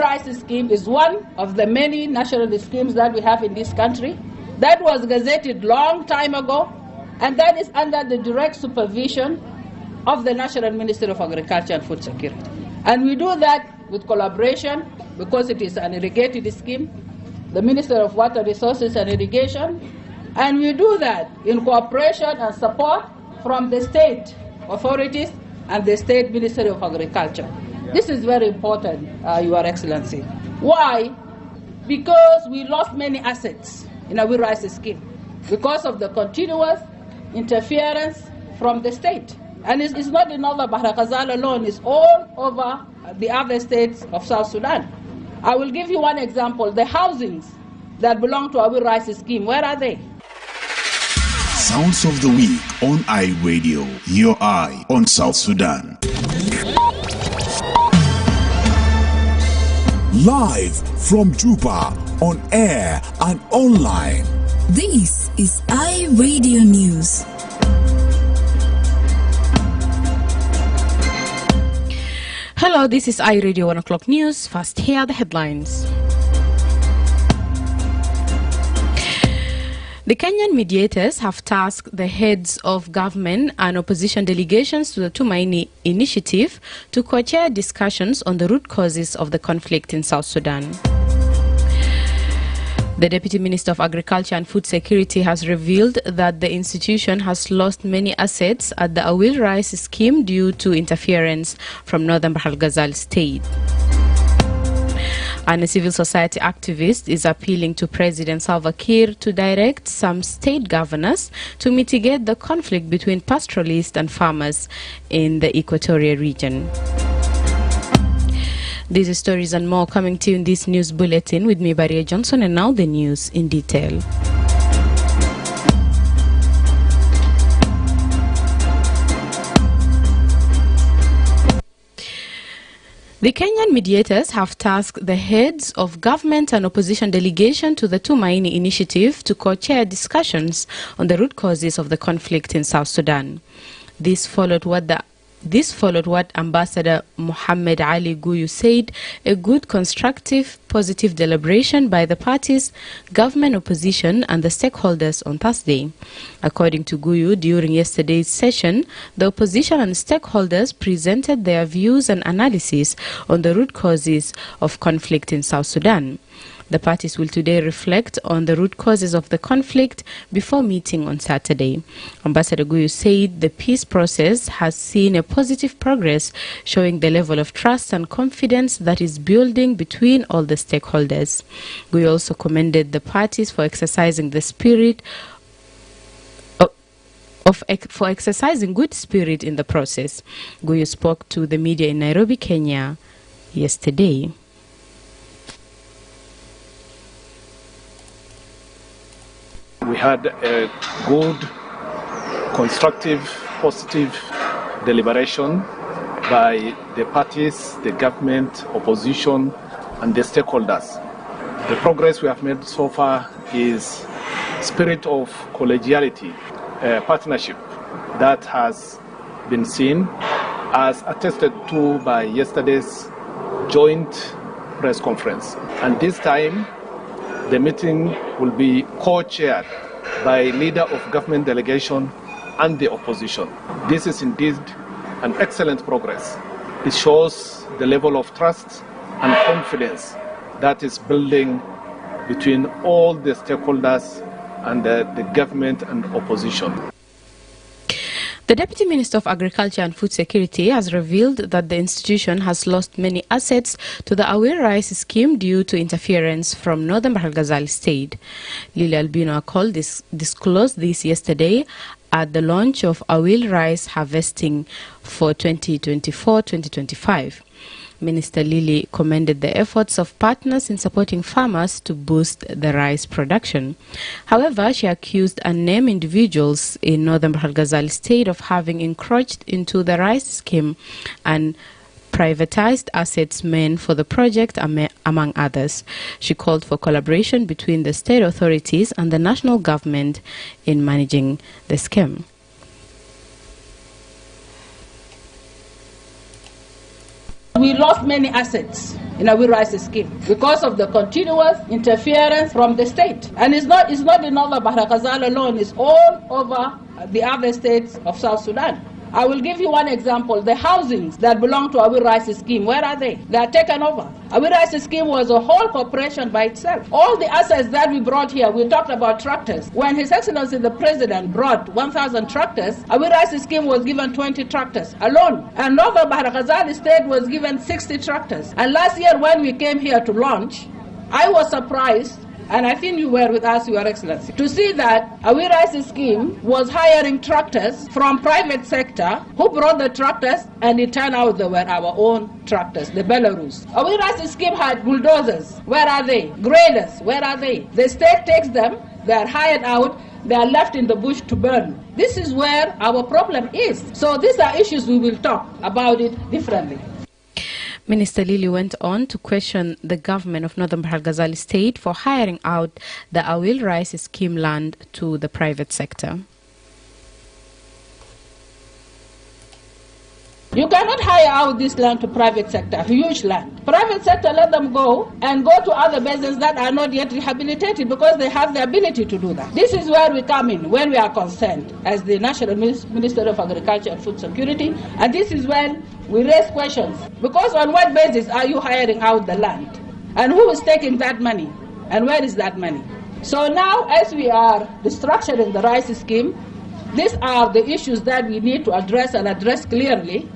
Rice scheme is one of the many national schemes that we have in this country. That was gazetted long time ago, and that is under the direct supervision of the National Ministry of Agriculture and Food Security. And we do that with collaboration because it is an irrigated scheme, the Ministry of Water Resources and Irrigation, and we do that in cooperation and support from the state authorities and the State Ministry of Agriculture. This is very important, Your Excellency. Why? Because we lost many assets in our rice scheme because of the continuous interference from the state. And it's not in Northern Bahr el Ghazal alone, it's all over the other states of South Sudan. I will give you one example. The housings that belong to our rice scheme, where are they? Sounds of the Week on iRadio, your eye on South Sudan. Live from Juba, on air and online. This is iRadio News. Hello, this is iRadio 1 o'clock news. First, here are the headlines. The Kenyan mediators have tasked the heads of government and opposition delegations to the Tumaini initiative to co-chair discussions on the root causes of the conflict in South Sudan. The Deputy Minister of Agriculture and Food Security has revealed that the institution has lost many assets at the Awil Rice scheme due to interference from Northern Bahr el Ghazal state. And a civil society activist is appealing to President Salva Kiir to direct some state governors to mitigate the conflict between pastoralists and farmers in the Equatorial region. These stories and more coming to you in this news bulletin with me, Baria Johnson, and now the news in detail. The Kenyan mediators have tasked the heads of government and opposition delegation to the Tumaini initiative to co-chair discussions on the root causes of the conflict in South Sudan. This followed what Ambassador Mohammed Ali Guyu said, a good, constructive, positive deliberation by the parties, government, opposition and the stakeholders on Thursday. According to Guyu, during yesterday's session, the opposition and stakeholders presented their views and analysis on the root causes of conflict in South Sudan. The parties will today reflect on the root causes of the conflict before meeting on Saturday. Ambassador Guyu said the peace process has seen a positive progress, showing the level of trust and confidence that is building between all the stakeholders. Guyu also commended the parties for exercising the spirit for exercising good spirit in the process. Guyu spoke to the media in Nairobi, Kenya yesterday. We had a good, constructive, positive deliberation by the parties, the government, opposition, and the stakeholders. The progress we have made so far is spirit of collegiality, partnership that has been seen as attested to by yesterday's joint press conference. And this time, the meeting will be co-chaired by leader of government delegation and the opposition. This is indeed an excellent progress. It shows the level of trust and confidence that is building between all the stakeholders and the government and opposition. The Deputy Minister of Agriculture and Food Security has revealed that the institution has lost many assets to the Awil Rice scheme due to interference from Northern Bahr el Ghazal state. Lily Albino Akol disclosed this yesterday at the launch of Awil Rice harvesting for 2024-2025. Minister Lily commended the efforts of partners in supporting farmers to boost the rice production. However, she accused unnamed individuals in Northern Bahr el Ghazal state of having encroached into the rice scheme and privatized assets meant for the project, among others. She called for collaboration between the state authorities and the national government in managing the scheme. We we lost many assets in our rice scheme because of the continuous interference from the state. And it's not in Northern Bahr el Ghazal alone, it's all over the other states of South Sudan. I will give you one example. The housings that belong to our rice scheme, where are they? They are taken over. Our rice scheme was a whole corporation by itself. All the assets that we brought here, we talked about tractors. When His Excellency the President brought 1,000 tractors, our rice scheme was given 20 tractors alone. And Northern Bahr el Ghazal State was given 60 tractors. And last year when we came here to launch, I was surprised, and I think you were with us, Your Excellency, to see that our rice scheme was hiring tractors from private sector who brought the tractors, and it turned out they were our own tractors, the Belarus. Our rice scheme had bulldozers. Where are they? Graders. Where are they? The state takes them, they are hired out, they are left in the bush to burn. This is where our problem is. So these are issues we will talk about it differently. Minister Lily went on to question the government of Northern Bahr el Ghazal State for hiring out the Awil rice scheme land to the private sector. You cannot hire out this land to private sector, huge land. Private sector, let them go and go to other basins that are not yet rehabilitated because they have the ability to do that. This is where we come in when we are concerned as the National Minister of Agriculture and Food Security, and this is when we raise questions. Because on what basis are you hiring out the land? And who is taking that money? And where is that money? So now, as we are restructuring the rice scheme, these are the issues that we need to address and address clearly,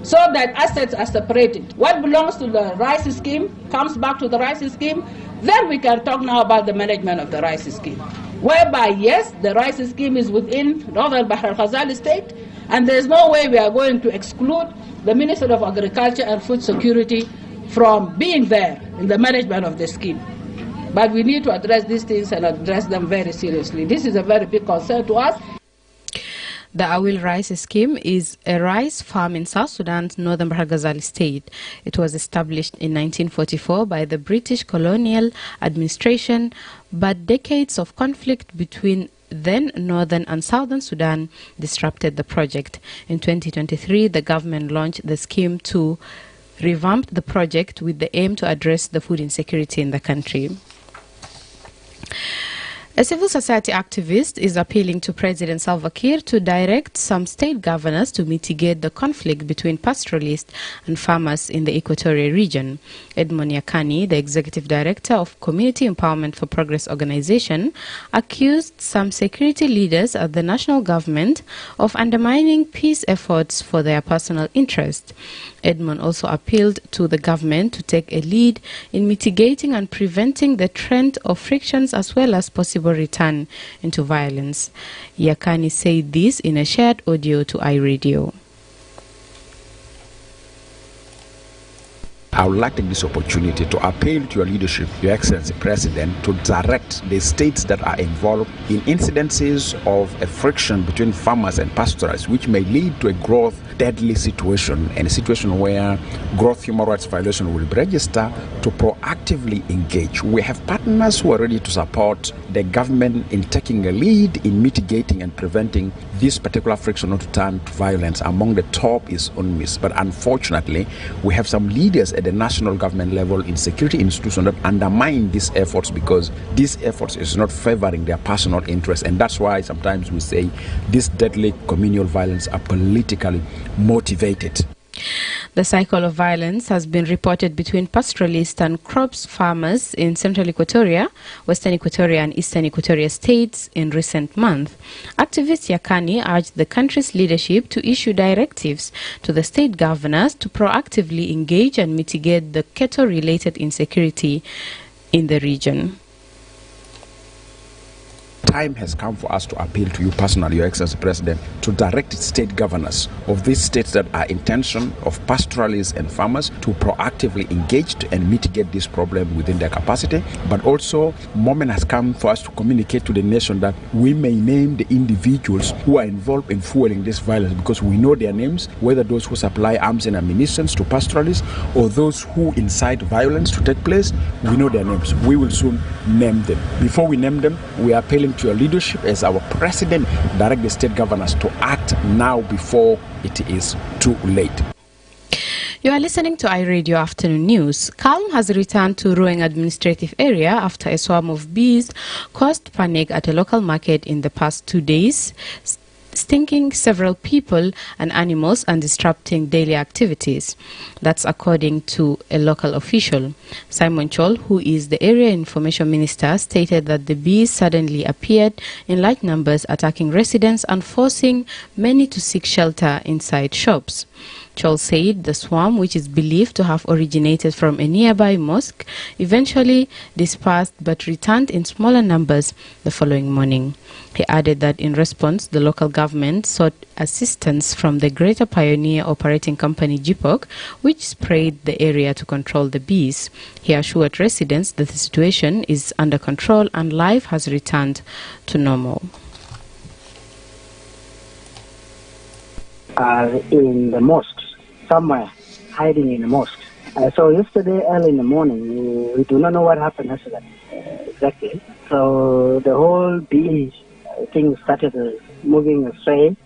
so that assets are separated. What belongs to the rice scheme comes back to the rice scheme. Then we can talk now about the management of the rice scheme, whereby, yes, the rice scheme is within Northern Bahr el Ghazal State, and there's no way we are going to exclude the Minister of Agriculture and Food Security from being there in the management of the scheme. But we need to address these things and address them very seriously. This is a very big concern to us. The Awil rice scheme is a rice farm in South Sudan's Northern Bahr el Ghazal State. It was established in 1944 by the British colonial administration, but decades of conflict between then Northern and Southern Sudan disrupted the project. In 2023, the government launched the scheme to revamp the project with the aim to address the food insecurity in the country. A civil society activist is appealing to President Salva Kiir to direct some state governors to mitigate the conflict between pastoralists and farmers in the Equatorial region. Edmond Yakani, the executive director of Community Empowerment for Progress organization, accused some security leaders at the national government of undermining peace efforts for their personal interest. Edmond also appealed to the government to take a lead in mitigating and preventing the trend of frictions as well as possible return into violence. Yakani said this in a shared audio to iRadio. I would like to take this opportunity to appeal to your leadership, Your Excellency President, to direct the states that are involved in incidences of a friction between farmers and pastoralists, which may lead to a growth deadly situation and a situation where growth human rights violation will be registered, to proactively engage. We have partners who are ready to support the government in taking a lead in mitigating and preventing this particular friction not to turn to violence. Among the top is UNMISS, but unfortunately we have some leaders at the national government level in security institutions that undermine these efforts because these efforts is not favoring their personal interests, and that's why sometimes we say this deadly communal violence are politically motivated. The cycle of violence has been reported between pastoralists and crops farmers in Central Equatoria, Western Equatoria and Eastern Equatoria states in recent months. Activist Yakani urged the country's leadership to issue directives to the state governors to proactively engage and mitigate the cattle-related insecurity in the region. Time has come for us to appeal to you personally, Your Excellency President, to direct state governors of these states that are in tension of pastoralists and farmers to proactively engage and mitigate this problem within their capacity. But also, moment has come for us to communicate to the nation that we may name the individuals who are involved in fueling this violence, because we know their names, whether those who supply arms and ammunition to pastoralists or those who incite violence to take place. We know their names. We will soon name them. Before we name them, we are appealing to your leadership as our president, direct the state governors to act now before it is too late. You are listening to iRadio Afternoon News. Calm has returned to Ruang administrative area after a swarm of bees caused panic at a local market in the past 2 days, stinking several people and animals and disrupting daily activities. That's according to a local official. Simon Chol, who is the area information minister, stated that the bees suddenly appeared in large numbers, attacking residents and forcing many to seek shelter inside shops. Chol said the swarm, which is believed to have originated from a nearby mosque, eventually dispersed but returned in smaller numbers the following morning. He added that in response, the local government sought assistance from the Greater Pioneer Operating Company GPOC, which sprayed the area to control the bees. He assured residents that the situation is under control and life has returned to normal. In the mosques, somewhere hiding in the mosques. So yesterday early in the morning, we do not know what happened yesterday exactly. So the whole bee thing started moving astray,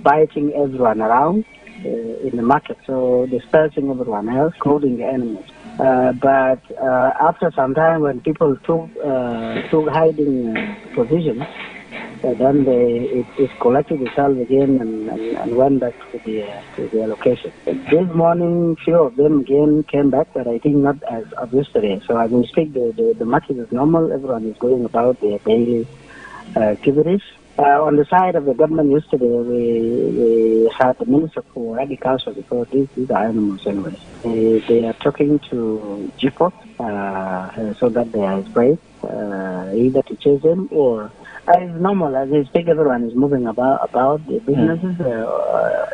biting everyone around in the market. So dispersing everyone else, including the animals. But after some time, when people took hiding positions, then it collected itself again and went back to the location. This morning, few of them again came back, but I think not as of yesterday. So as we speak, the market is normal. Everyone is going about their daily activities. On the side of the government yesterday, we had the Minister for Agriculture, because these are animals anyway. They are talking to GPOC so that they are sprayed, either to chase them or... As normal, as they speak, everyone is moving about the businesses,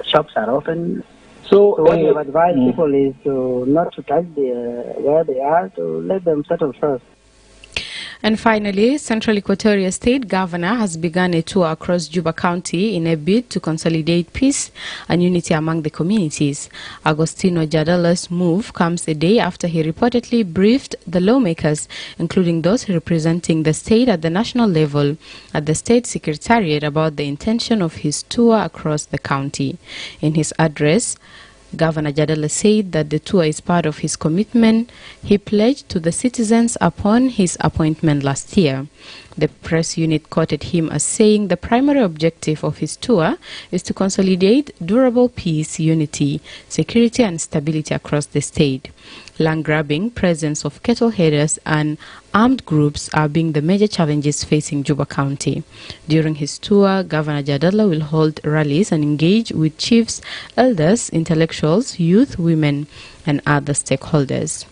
shops are open. So what we have advised people is to not to touch where they are, to let them settle first. And finally, Central Equatoria State Governor has begun a tour across Juba County in a bid to consolidate peace and unity among the communities. Agostino Jadala's move comes a day after he reportedly briefed the lawmakers, including those representing the state at the national level, at the state secretariat about the intention of his tour across the county. In his address, Governor Jadala said that the tour is part of his commitment he pledged to the citizens upon his appointment last year. The press unit quoted him as saying the primary objective of his tour is to consolidate durable peace, unity, security and stability across the state. Land grabbing, presence of cattle headers and armed groups are being the major challenges facing Juba County. During his tour, Governor Jadala will hold rallies and engage with chiefs, elders, intellectuals, youth, women and other stakeholders.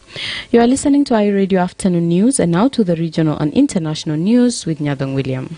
You are listening to iRadio Afternoon News, and now to the regional and international news with Nyadong William.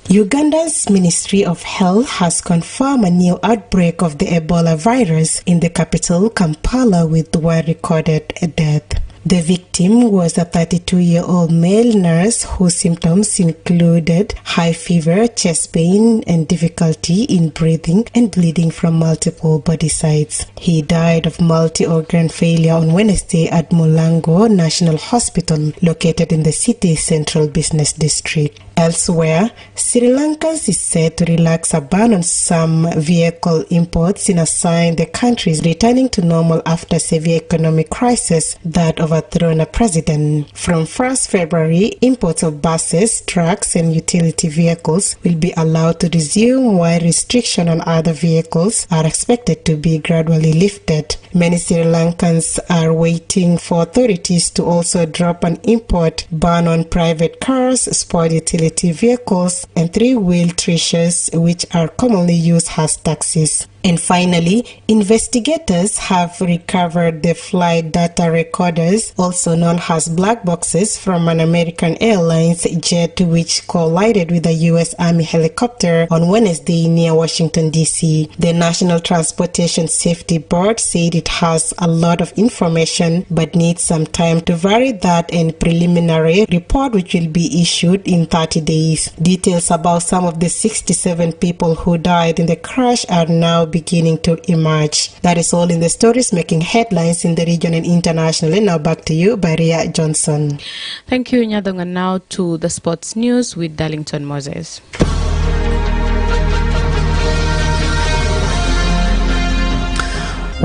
Uganda's Ministry of Health has confirmed a new outbreak of the Ebola virus in the capital, Kampala, with one recorded death. The victim was a 32-year-old male nurse whose symptoms included high fever, chest pain, and difficulty in breathing and bleeding from multiple body sites. He died of multi-organ failure on Wednesday at Mulango National Hospital, located in the city's central business district. Elsewhere, Sri Lankans is said to relax a ban on some vehicle imports in a sign the country is returning to normal after severe economic crisis that overthrown a president. From 1st February, imports of buses, trucks and utility vehicles will be allowed to resume, while restrictions on other vehicles are expected to be gradually lifted. Many Sri Lankans are waiting for authorities to also drop an import ban on private cars, sport utility vehicles and three-wheel tractors, which are commonly used as taxis. And finally, investigators have recovered the flight data recorders, also known as black boxes, from an American Airlines jet which collided with a U.S. Army helicopter on Wednesday near Washington, D.C. The National Transportation Safety Board said it has a lot of information but needs some time to verify that, and preliminary report which will be issued in 30 days. Details about some of the 67 people who died in the crash are now beginning to emerge. That is all in the stories making headlines in the region and internationally. Now back to you, Baria Johnson. Thank you, Nyadong. And now to the sports news with Darlington Moses.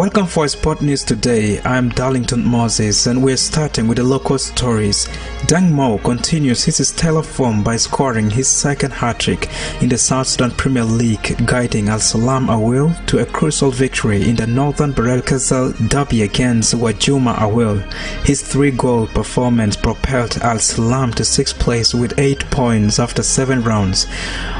Welcome for Sport News today. I'm Darlington Moses and we're starting with the local stories. Deng Mo continues his stellar form by scoring his second hat-trick in the South Sudan Premier League, guiding Al Salam Awil to a crucial victory in the Northern Berel-Kasal derby against Wajuma Awil. His 3-goal performance propelled Al Salam to 6th place with 8 points after 7 rounds.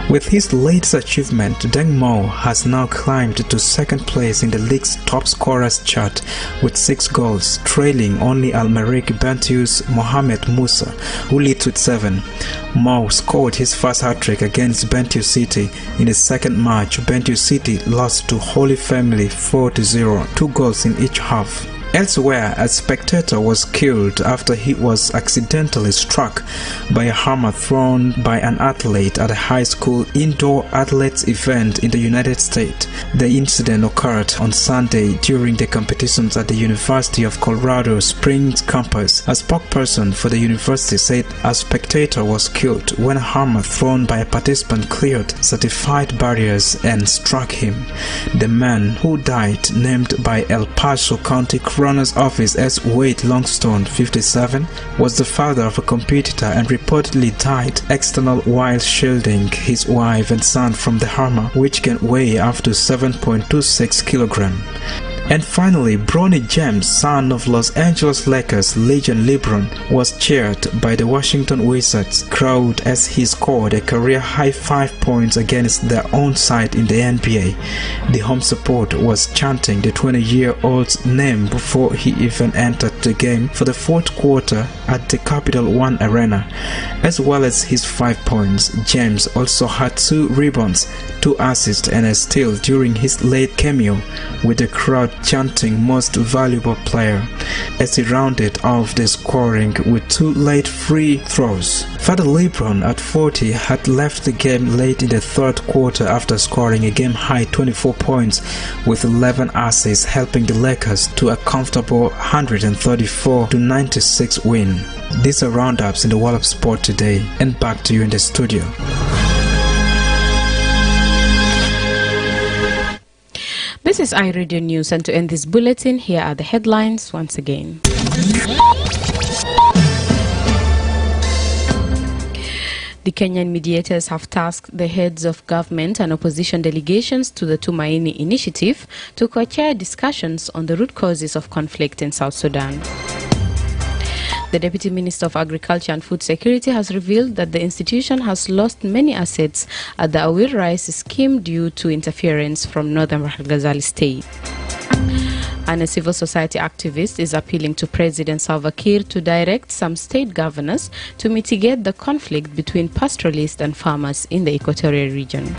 With his latest achievement, Deng Mo has now climbed to 2nd place in the league's top scorers chart with 6 goals, trailing only Al-Marik Bantu's Mohamed Musa, who leads with 7. Mo scored his first hat-trick against Bantu City. In the second match, Bantu City lost to Holy Family 4-0, 2 goals in each half. Elsewhere, a spectator was killed after he was accidentally struck by a hammer thrown by an athlete at a high school indoor athletics event in the United States. The incident occurred on Sunday during the competitions at the University of Colorado Springs campus. A spokesperson for the university said a spectator was killed when a hammer thrown by a participant cleared certified barriers and struck him. The man who died, named by El Paso County Coroner's Office as Wade Longstone, 57, was the father of a competitor and reportedly died external while shielding his wife and son from the hammer, which can weigh up to 7.26 kilograms. And finally, Bronny James, son of Los Angeles Lakers legend LeBron, was cheered by the Washington Wizards crowd as he scored a career-high 5 points against their own side in the NBA. The home support was chanting the 20-year-old's name before he even entered the game for the 4th quarter at the Capital One Arena. As well as his 5 points, James also had 2 rebounds, 2 assists and a steal during his late cameo, with the crowd chanting most valuable player, as he rounded off the scoring with 2 late free throws. Father LeBron at 40 had left the game late in the 3rd quarter after scoring a game-high 24 points with 11 assists, helping the Lakers to a comfortable 134-96 win. These are roundups in the world of sport today, and back to you in the studio. This is iRadio News, and to end this bulletin, here are the headlines once again. The Kenyan mediators have tasked the heads of government and opposition delegations to the Tumaini initiative to co-chair discussions on the root causes of conflict in South Sudan. The Deputy Minister of Agriculture and Food Security has revealed that the institution has lost many assets at the Awil Rice scheme due to interference from Northern Bahr el Ghazal state. And a civil society activist is appealing to President Salva Kiir to direct some state governors to mitigate the conflict between pastoralists and farmers in the Equatorial region.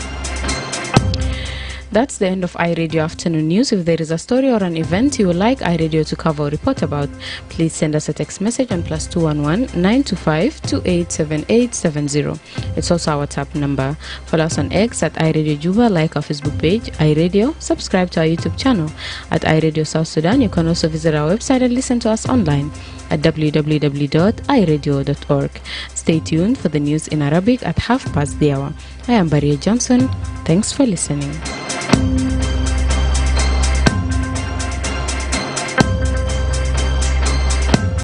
That's the end of iRadio Afternoon News. If there is a story or an event you would like iRadio to cover or report about, please send us a text message on +211 925 287870. It's also our WhatsApp number. Follow us on X at iRadio Juba, like our Facebook page, iRadio, subscribe to our YouTube channel at iRadio South Sudan. You can also visit our website and listen to us online at www.iradio.org. Stay tuned for the news in Arabic at 1/2 the hour. I am Baria Johnson. Thanks for listening.